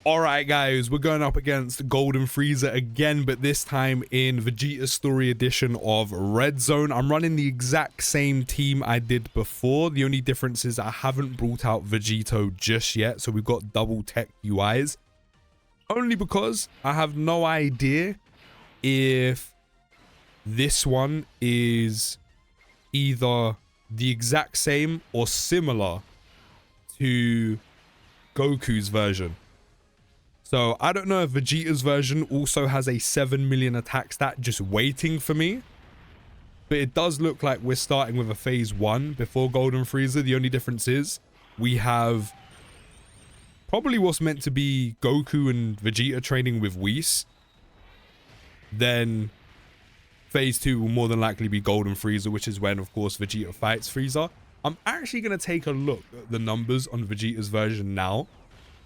Alright guys, we're going up against Golden Frieza again, but this time in Vegeta's Story Edition of Red Zone. I'm running the exact same team I did before. The only difference is I haven't brought out Vegito just yet, so we've got double tech UIs. Only because I have no idea if this one is either the exact same or similar to Goku's version. So I don't know if Vegeta's version also has a 7 million attack stat just waiting for me. But it does look like we're starting with a phase 1 before Golden Frieza. The only difference is we have probably what's meant to be Goku and Vegeta training with Whis. Then phase 2 will more than likely be Golden Frieza, which is when, of course, Vegeta fights Frieza. I'm actually going to take a look at the numbers on Vegeta's version now,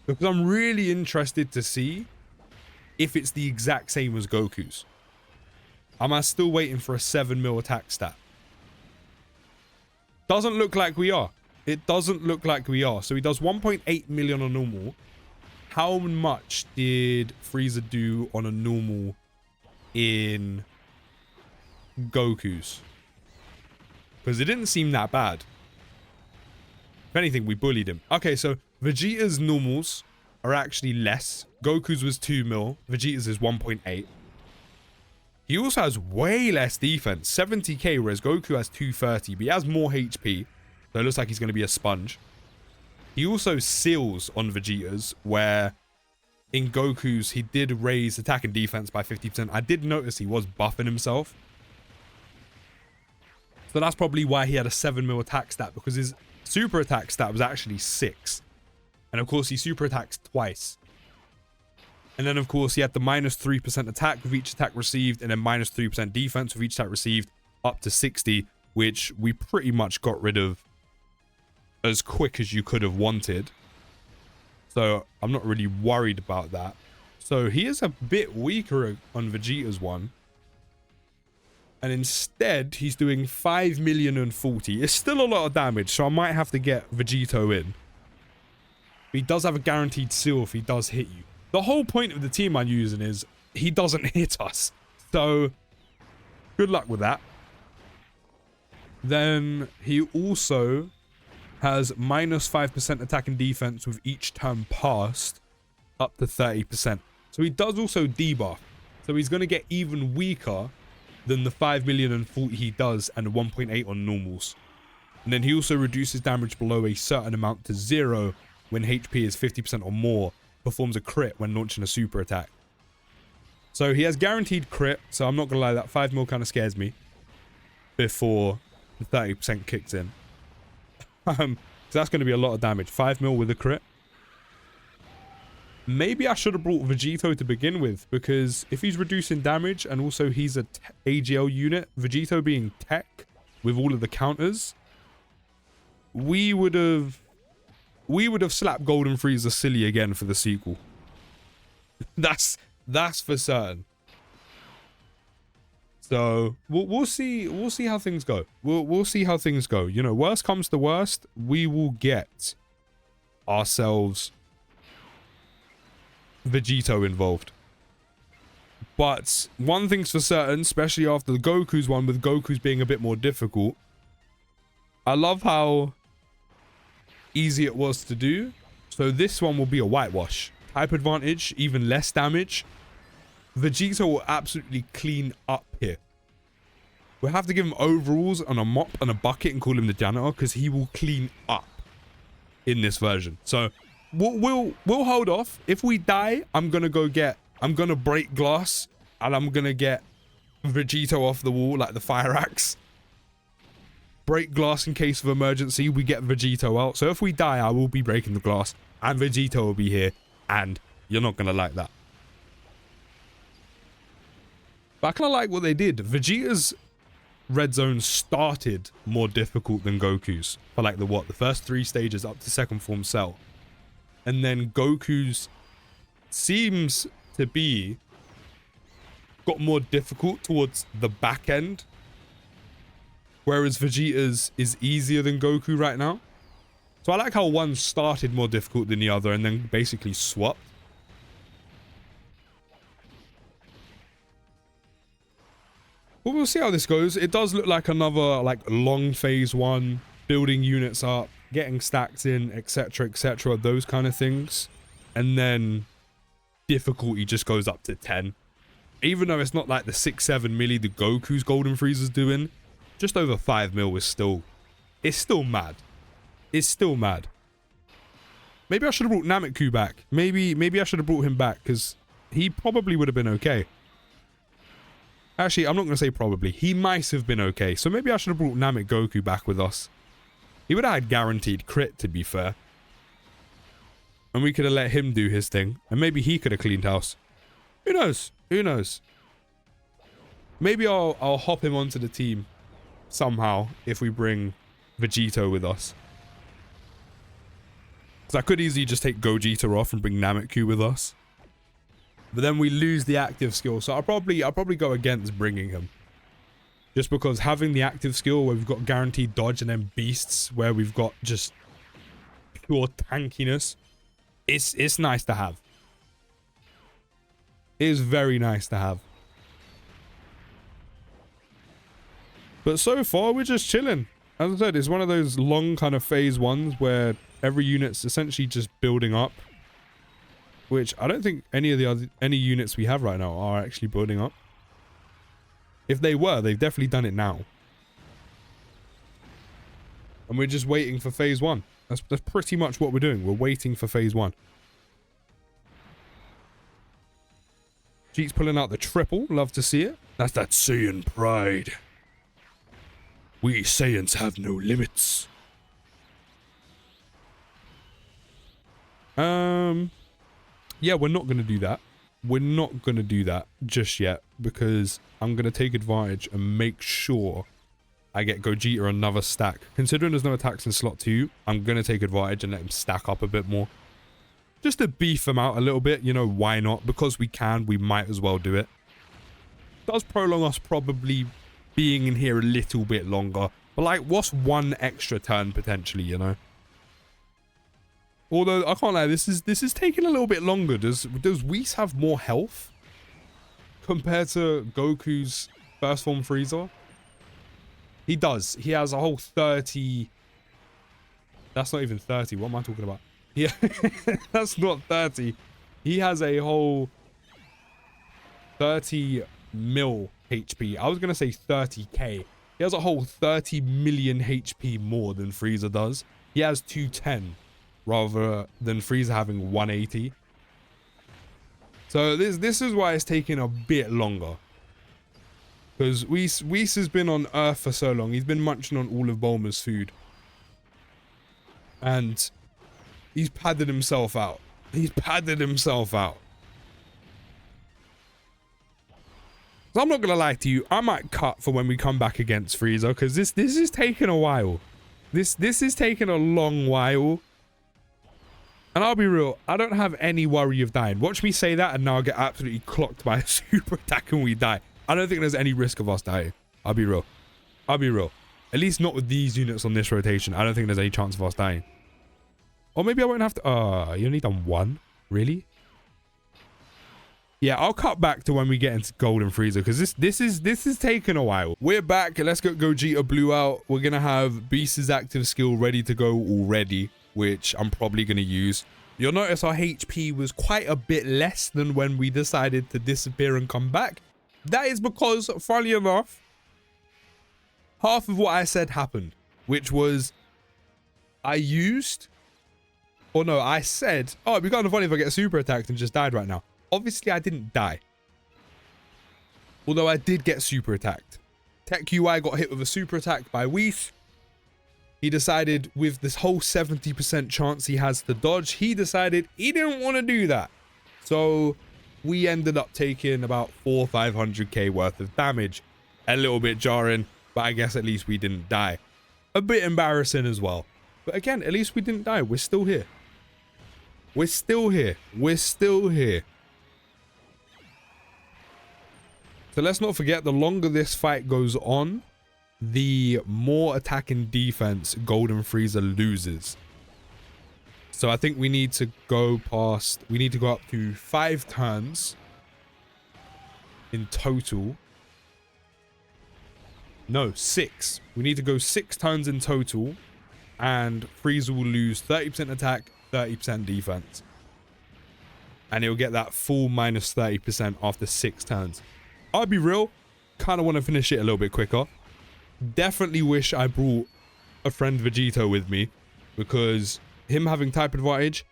because I'm really interested to see if it's the exact same as Goku's. Am I still waiting for a 7 mil attack stat? Doesn't look like we are. It doesn't look like we are. So he does 1.8 million on normal. How much did Frieza do on a normal in Goku's? Because it didn't seem that bad. If anything, we bullied him. Okay, so Vegeta's normals are actually less. Goku's was 2 mil. Vegeta's is 1.8. He also has way less defense, 70k, whereas Goku has 230, but he has more HP. So it looks like he's going to be a sponge. He also seals on Vegeta's, where in Goku's, he did raise attack and defense by 50%. I did notice he was buffing himself. So that's probably why he had a 7 mil attack stat, because his super attack stat was actually 6. And of course, he super attacks twice. And then, of course, he had the minus 3% attack with each attack received, and then minus 3% defense with each attack received, up to 60, which we pretty much got rid of as quick as you could have wanted. So I'm not really worried about that. So he is a bit weaker on Vegeta's one. And instead, he's doing 5 million and 40. It's still a lot of damage, so I might have to get Vegito in. But he does have a guaranteed seal if he does hit you. The whole point of the team I'm using is he doesn't hit us. So, good luck with that. Then he also has minus 5% attack and defense with each turn passed, up to 30%. So he does also debuff. So he's going to get even weaker than the 5 million and 40 he does, and the 1.8 on normals. And then he also reduces damage below a certain amount to 0 when HP is 50% or more, performs a crit when launching a super attack. So he has guaranteed crit, so I'm not gonna lie, that 5 mil kind of scares me before the 30% kicks in. So that's going to be a lot of damage. 5 mil with a crit. Maybe I should have brought Vegito to begin with, because if he's reducing damage and also he's a AGL unit, Vegito being tech with all of the counters, we would have slapped Golden Frieza silly again for the sequel. That's for certain. So we'll see how things go. We'll see how things go. You know, worst comes to worst, we will get ourselves Vegito involved. But one thing's for certain, especially after the Goku's one, with Goku's being a bit more difficult, I love how easy it was to do. So this one will be a whitewash. Type advantage, even less damage. Vegito will absolutely clean up here. We'll have to give him overalls and a mop and a bucket and call him the janitor, because he will clean up in this version. So we'll hold off. If we die, I'm gonna break glass and I'm gonna get Vegito off the wall like the fire axe. Break glass in case of emergency. We get Vegito out. So if we die, I will be breaking the glass and Vegito will be here, and you're not gonna like that. But I kind of like what they did. Vegeta's Red Zone started more difficult than Goku's for like the first 3 stages up to second form cell. And then Goku's seems to be got more difficult towards the back end, whereas Vegeta's is easier than Goku right now. So I like how one started more difficult than the other and then basically swapped. But we'll see how this goes. It does look like another like long phase 1, building units up, getting stacks in, etc, those kind of things. And then difficulty just goes up to 10. Even though it's not like the 6-7 milli the Goku's Golden Frieza's doing, just over 5 mil is still, it's still mad. It's still mad. Maybe I should have brought Nameku back. Maybe I should have brought him back, because he probably would have been okay. Actually, I'm not going to say probably. He might have been okay. So maybe I should have brought Namek Goku back with us. He would have had guaranteed crit, to be fair. And we could have let him do his thing. And maybe he could have cleaned house. Who knows? Who knows? Maybe I'll hop him onto the team somehow if we bring Vegeta with us. Because I could easily just take Gogeta off and bring Nameku with us. But then we lose the active skill. So I'll probably go against bringing him. Just because having the active skill where we've got guaranteed dodge and then beasts where we've got just pure tankiness. It's nice to have. It is very nice to have. But so far we're just chilling. As I said, it's one of those long kind of phase 1s where every unit's essentially just building up. Which I don't think any units we have right now are actually building up. If they were, they've definitely done it now. And we're just waiting for phase 1. That's pretty much what we're doing. We're waiting for phase 1. Jeet's pulling out the triple. Love to see it. That's that Saiyan pride. We Saiyans have no limits. Yeah, we're not going to do that. We're not going to do that just yet because I'm going to take advantage and make sure I get Gogeta another stack. Considering there's no attacks in slot 2, I'm going to take advantage and let him stack up a bit more. Just to beef him out a little bit, you know, why not? Because we can, we might as well do it. Does prolong us probably being in here a little bit longer. But like, what's one extra turn potentially, you know? Although, I can't lie, this is taking a little bit longer. Does Whis have more health compared to Goku's first form Frieza? He does. He has a whole 30... That's not even 30. What am I talking about? Yeah, that's not 30. He has a whole 30 mil HP. I was going to say 30k. He has a whole 30 million HP more than Frieza does. He has 210. Rather than Frieza having 180. So this is why it's taking a bit longer. Because Whis has been on Earth for so long. He's been munching on all of Bulma's food. And he's padded himself out. He's padded himself out. So I'm not going to lie to you. I might cut for when we come back against Frieza. Because this is taking a while. This is taking a long while. And I'll be real, I don't have any worry of dying. Watch me say that and now I'll get absolutely clocked by a super attack and we die. I don't think there's any risk of us dying. I'll be real. I'll be real. At least not with these units on this rotation. I don't think there's any chance of us dying. Or maybe I won't have to... you only done one? Really? Yeah, I'll cut back to when we get into Golden Frieza because this is taking a while. We're back. Let's get Gogeta Blue out. We're going to have Beast's active skill ready to go already, which I'm probably going to use. You'll notice our HP was quite a bit less than when we decided to disappear and come back. That is because, funnily enough, half of what I said happened, which was I said, oh, it'd be kind of funny if I get super attacked and just died right now. Obviously, I didn't die. Although I did get super attacked. Tech UI got hit with a super attack by Whis. He decided with this whole 70% chance he has to dodge, he decided he didn't want to do that. So we ended up taking about 400-500k worth of damage. A little bit jarring, but I guess at least we didn't die. A bit embarrassing as well. But again, at least we didn't die. We're still here. We're still here. We're still here. So let's not forget, the longer this fight goes on, the more attack and defense Golden Frieza loses. So I think we need to go past, we need to go up to 5 turns in total No, 6. We need to go 6 turns in total. And Frieza will lose 30% attack, 30% defense. And he'll get that full minus 30% after 6 turns. I'll be real, kind of want to finish it a little bit quicker. Definitely wish I brought a friend Vegito with me, because him having type advantage,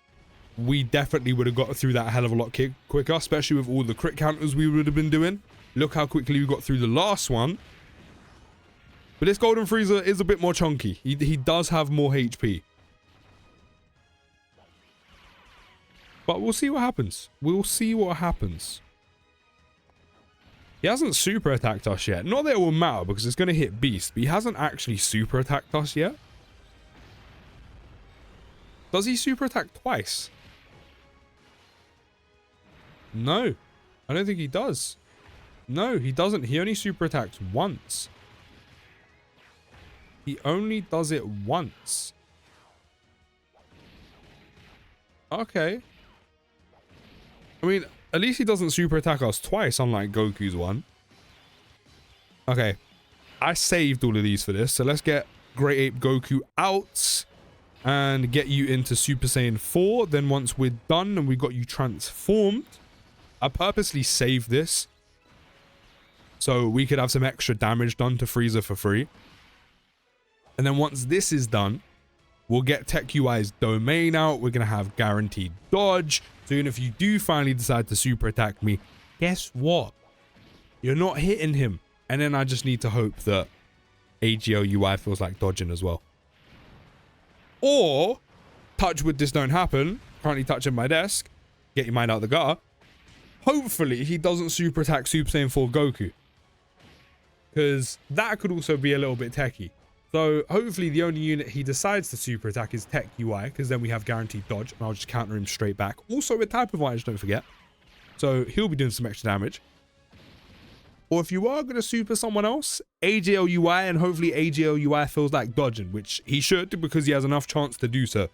we definitely would have got through that a hell of a lot quicker, especially with all the crit counters we would have been doing. Look how quickly we got through the last one. But this Golden Frieza is a bit more chunky. He does have more HP. But we'll see what happens. We'll see what happens. He hasn't super attacked us yet. Not that it will matter because it's going to hit Beast. But he hasn't actually super attacked us yet. Does he super attack twice? No. I don't think he does. No, he doesn't. He only super attacks once. He only does it once. Okay. I mean, at least he doesn't super attack us twice, unlike Goku's one. Okay. I saved all of these for this, so let's get Great Ape Goku out and get you into Super Saiyan 4. Then once we're done and we got you transformed, I purposely saved this so we could have some extra damage done to Frieza for free. And then once this is done, we'll get Tech UI's domain out. We're going to have guaranteed dodge. So even if you do finally decide to super attack me, guess what? You're not hitting him. And then I just need to hope that AGL UI feels like dodging as well. Or, touch wood, this don't happen. Currently touching my desk. Get your mind out the gutter. Hopefully he doesn't super attack Super Saiyan 4 Goku. Because that could also be a little bit techie. So hopefully the only unit he decides to super attack is Tech UI, because then we have guaranteed dodge and I'll just counter him straight back. Also with type advantage, don't forget. So he'll be doing some extra damage. Or if you are going to super someone else, AGL UI, and hopefully AGL UI feels like dodging, which he should because he has enough chance to do so.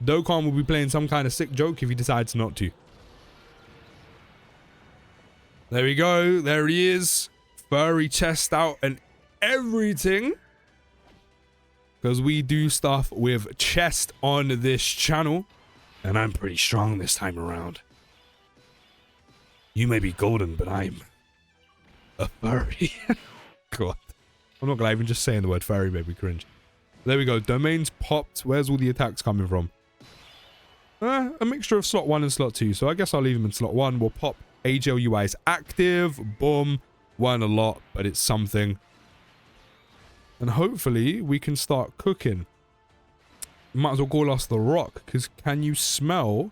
Dokkan will be playing some kind of sick joke if he decides not to. There we go. There he is. Furry chest out and everything, because we do stuff with chest on this channel, and I'm pretty strong this time around. You may be golden, but I'm a furry. God, I'm not gonna even just saying the word furry made me cringe. There we go. Domains popped. Where's all the attacks coming from? A mixture of slot 1 and slot 2, so I guess I'll leave them in slot 1. We'll pop AGL UI's active. Boom. Weren't a lot, but it's something. And hopefully we can start cooking. Might as well call us the Rock, because can you smell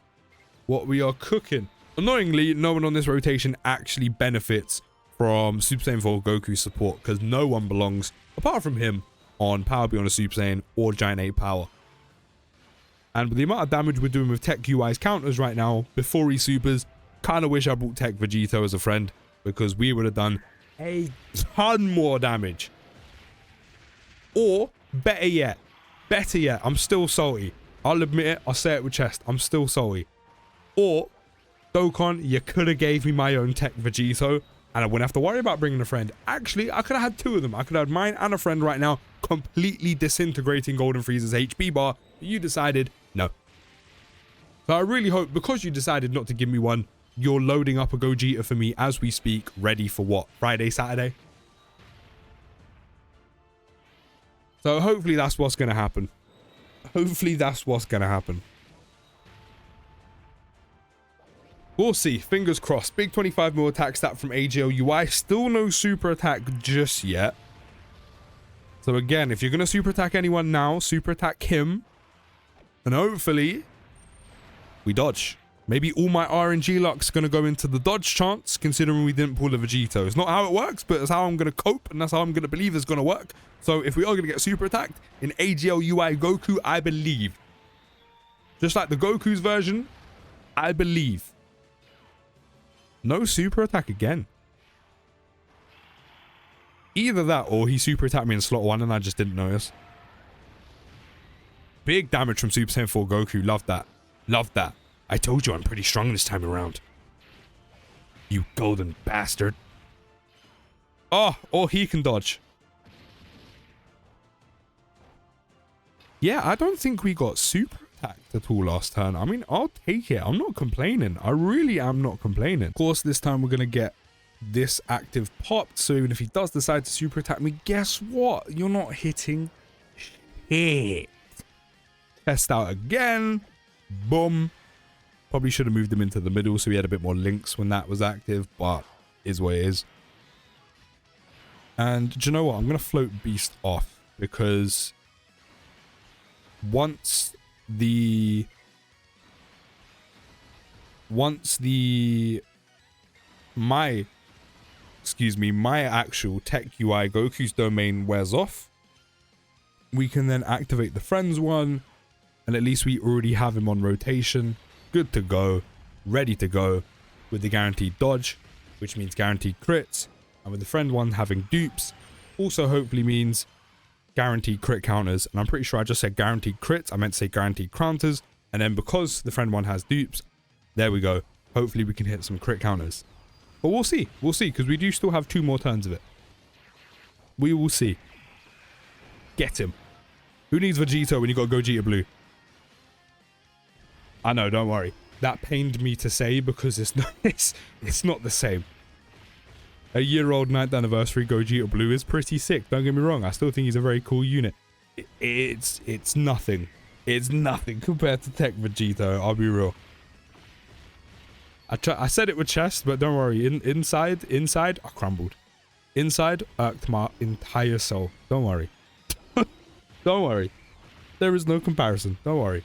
what we are cooking? Annoyingly, no one on this rotation actually benefits from Super Saiyan 4 Goku support, because no one belongs, apart from him, on Power Beyond a Super Saiyan or Giant Ape Power. And with the amount of damage we're doing with Tech UI's counters right now, before he supers, kind of wish I brought Tech Vegito as a friend, because we would have done a ton more damage. Or, better yet, I'm still salty. I'll admit it, I'll say it with chest, I'm still salty. Or, Dokkan, you could have gave me my own Tech Vegito, and I wouldn't have to worry about bringing a friend. Actually, I could have had 2 of them. I could have had mine and a friend right now, completely disintegrating Golden Frieza's HP bar. You decided, no. So I really hope, because you decided not to give me one, you're loading up a Gogeta for me as we speak, ready for what? Friday, Saturday? So hopefully that's what's going to happen. Hopefully that's what's going to happen. We'll see. Fingers crossed. Big 25 mil attack stat from AGL UI. Still no super attack just yet. So again, if you're going to super attack anyone now, super attack him. And hopefully we dodge. Maybe all my RNG luck's going to go into the dodge chance, considering we didn't pull a Vegito. It's not how it works, but it's how I'm going to cope, and that's how I'm going to believe it's going to work. So if we are going to get super attacked in AGL UI Goku, I believe. Just like the Goku's version, I believe. No super attack again. Either that or he super attacked me in slot 1 and I just didn't notice. Big damage from Super Saiyan 4 Goku. Love that. Love that. I told you I'm pretty strong this time around. You golden bastard. Oh, or he can dodge. Yeah, I don't think we got super attacked at all last turn. I mean, I'll take it. I'm not complaining. I really am not complaining. Of course, this time we're going to get this active popped. So even if he does decide to super attack me, guess what? You're not hitting shit. Test out again. Boom. Probably should have moved him into the middle so he had a bit more links when that was active, but is what it is. And do you know what? I'm going to float Beast off because once my actual tech UI Goku's domain wears off, we can then activate the friends one, and at least we already have him on rotation, good to go, ready to go, with the guaranteed dodge, which means guaranteed crits, and with the friend one having dupes, also hopefully means guaranteed crit counters. And I'm pretty sure I just said guaranteed crits, I meant to say guaranteed counters, and then because the friend one has dupes, there we go, hopefully we can hit some crit counters. But we'll see, because we do still have 2 more turns of it. We will see. Get him. Who needs Vegeta when you got Gogeta Blue? I know, don't worry. That pained me to say because it's not the same. A year-old 9th anniversary Gogeta Blue is pretty sick, don't get me wrong. I still think he's a very cool unit. It's nothing. It's nothing compared to Tech Vegeta, I'll be real. I said it with chest, but don't worry. Inside, I crumbled. Inside, irked my entire soul. Don't worry. Don't worry. There is no comparison. Don't worry.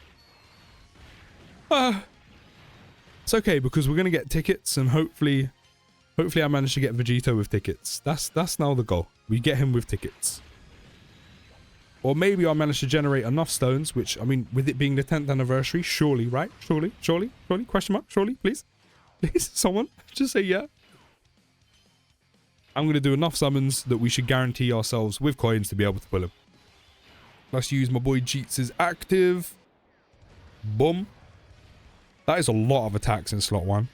It's okay because we're gonna get tickets, and hopefully I manage to get Vegeta with tickets. That's now the goal. We get him with tickets. Or maybe I'll manage to generate enough stones, which, I mean, with it being the 10th anniversary, surely, right? Surely, question mark, surely, please. Please, someone, just say yeah. I'm going to do enough summons that we should guarantee ourselves with coins to be able to pull him. Let's use my boy Jeets' active. Boom. That is a lot of attacks in slot 1.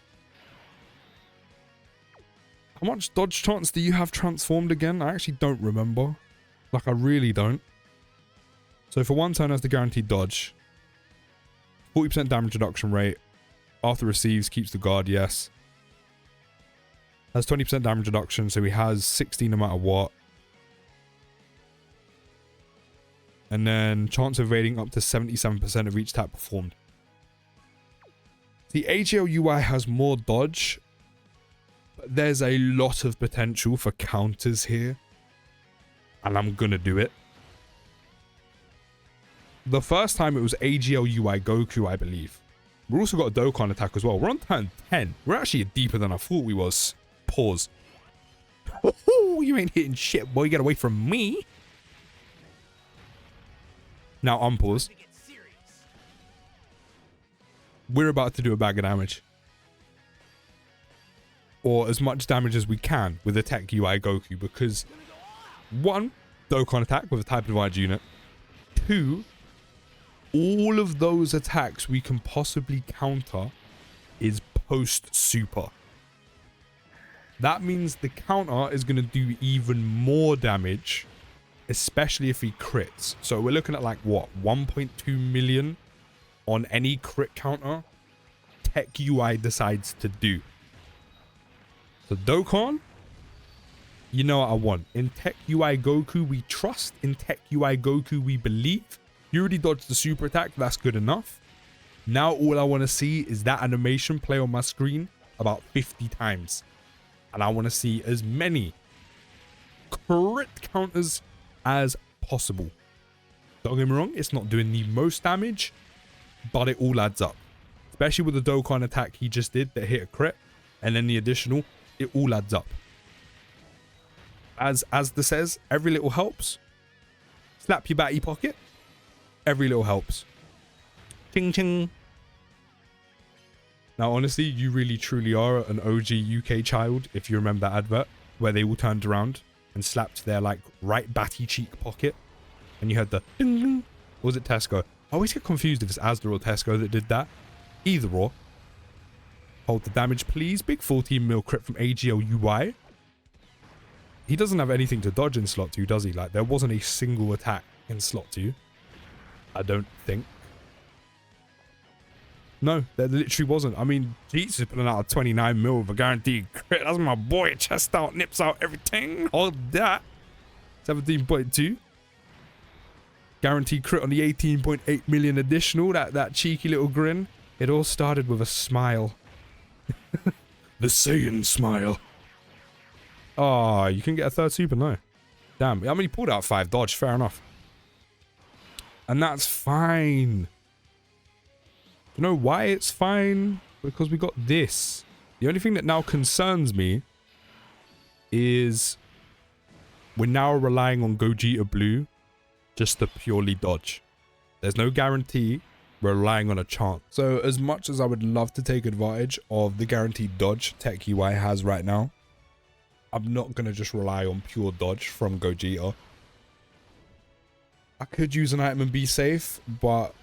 How much dodge chance do you have transformed again? I actually don't remember. Like, I really don't. So for 1 turn has the guaranteed dodge. 40% damage reduction rate. After receives, keeps the guard, yes. Has 20% damage reduction, so he has 16 no matter what. And then chance of evading up to 77% of each attack performed. The AGL UI has more dodge, but there's a lot of potential for counters here. And I'm gonna do it. The first time it was AGL UI Goku, I believe. We've also got a Dokkan attack as well. We're on turn 10. We're actually deeper than I thought we was. Pause. Oh, you ain't hitting shit, boy. Get away from me. Now unpause. We're about to do a bag of damage. Or as much damage as we can with a Tech UI Goku, because 1, Dokkan attack with a type divided unit. 2, all of those attacks we can possibly counter is post super. That means the counter is going to do even more damage, especially if he crits. So we're looking at like what, 1.2 million on any crit counter Tech UI decides to do. So Dokkan, you know what I want. In Tech UI Goku we trust, in Tech UI Goku we believe. You already dodged the super attack, that's good enough. Now all I want to see is that animation play on my screen about 50 times. And I want to see as many crit counters as possible. Don't get me wrong, it's not doing the most damage, but it all adds up. Especially with the Dokkan attack he just did that hit a crit, and then the additional, it all adds up. As the says, every little helps. Slap your batty pocket. Every little helps. Ching ching. Now honestly, you really truly are an OG UK child if you remember that advert where they all turned around and slapped their like right batty cheek pocket and you heard the ding ding. Or was it Tesco? I always get confused if it's Asda or Tesco that did that. Either or. Hold the damage please. Big 14 mil crit from AGL UI. He doesn't have anything to dodge in slot 2, does he? Like, there wasn't a single attack in slot 2. I don't think. No, there literally wasn't. I mean, Jeets is pulling out a 29 mil with a guaranteed crit. That's my boy. Chest out, nips out, everything. All that. 17.2. Guaranteed crit on the 18.8 million additional. That cheeky little grin. It all started with a smile. The Saiyan smile. Oh, you can get a third super? No. Damn. I mean, he pulled out 5 dodge. Fair enough. And that's fine. You know why it's fine? Because we got this. The only thing that now concerns me is we're now relying on Gogeta Blue just to purely dodge. There's no guarantee. We're relying on a chance. So as much as I would love to take advantage of the guaranteed dodge Tech UI has right now, I'm not going to just rely on pure dodge from Gogeta. I could use an item and be safe, but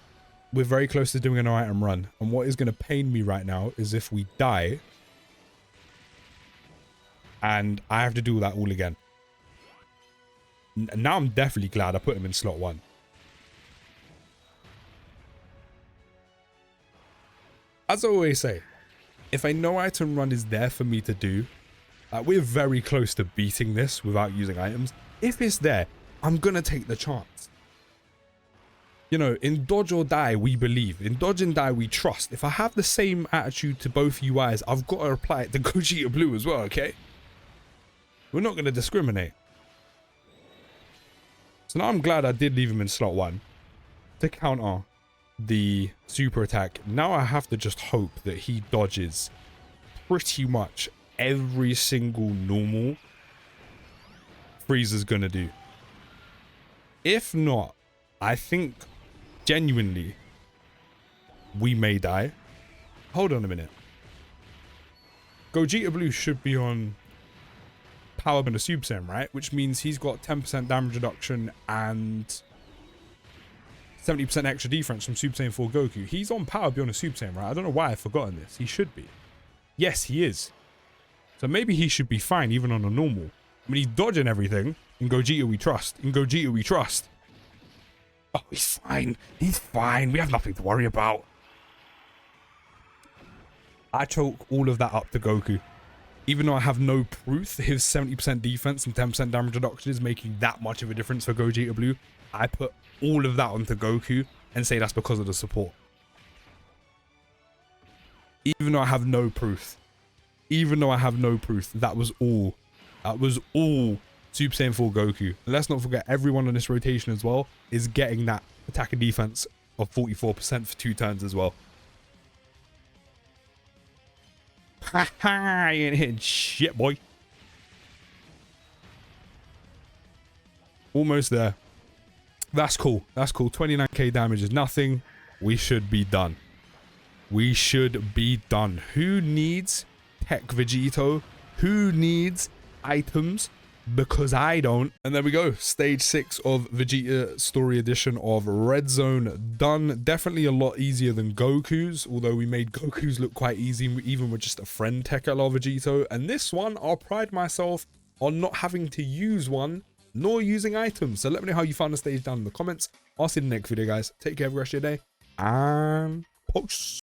we're very close to doing an item run. And what is going to pain me right now is if we die and I have to do that all again. Now I'm definitely glad I put him in slot 1. As I always say, if a no item run is there for me to do, we're very close to beating this without using items. If it's there, I'm going to take the chance. You know, in dodge or die, we believe. In dodge and die, we trust. If I have the same attitude to both UIs, I've got to apply it to Gogeta Blue as well, okay? We're not going to discriminate. So now I'm glad I did leave him in slot 1 to counter the super attack. Now I have to just hope that he dodges pretty much every single normal Frieza's gonna do. If not, I think genuinely we may die. Hold on a minute. Gogeta Blue should be on Power Bender Super Saiyan, right? Which means he's got 10% damage reduction and 70% extra defense from Super Saiyan 4 Goku. He's on Power Beyond a Super Saiyan, right? I don't know why I've forgotten this. He should be. Yes, he is. So maybe he should be fine even on a normal. I mean, he's dodging everything. In Gogeta we trust. In Gogeta we trust. Oh, he's fine. He's fine. We have nothing to worry about. I choke all of that up to Goku. Even though I have no proof his 70% defense and 10% damage reduction is making that much of a difference for Gogeta Blue, I put all of that onto Goku and say that's because of the support. Even though I have no proof. Even though I have no proof, that was all. That was all Super Saiyan 4 Goku. And let's not forget, everyone on this rotation as well is getting that attack and defense of 44% for 2 turns as well. Haha, you ain't hitting shit, boy. Almost there. That's cool. That's cool. 29k damage is nothing. We should be done. We should be done. Who needs Tech Vegito? Who needs items? Because I don't. And there we go. Stage 6 of Vegeta Story Edition of Red Zone done. Definitely a lot easier than Goku's, although we made Goku's look quite easy even with just a friend Tech LR Vegito. And this one, I'll pride myself on not having to use one nor using items. So let me know how you found the stage down in the comments. I'll see you in the next video, guys. Take care, have a good rest of your day, and peace.